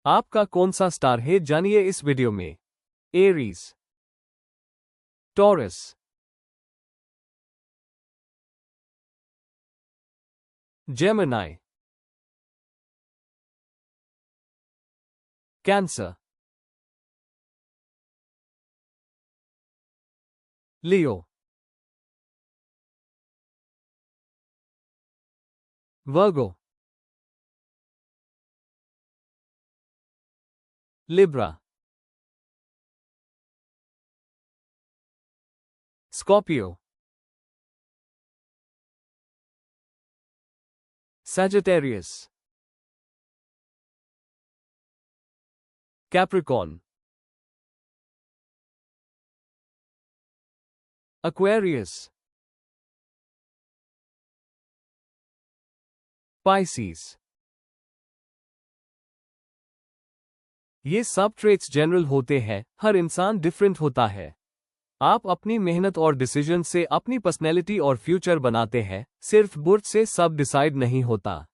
आपका कौन सा स्टार है जानिए इस वीडियो में। Aries, Taurus, Gemini, Cancer, Leo, Virgo, Libra, Scorpio, Sagittarius, Capricorn, Aquarius, Pisces. ये सब ट्रेट्स जनरल होते हैं, हर इंसान डिफरेंट होता है। आप अपनी मेहनत और डिसीजन से अपनी पर्सनैलिटी और फ्यूचर बनाते हैं, सिर्फ बुर्थ से सब डिसाइड नहीं होता।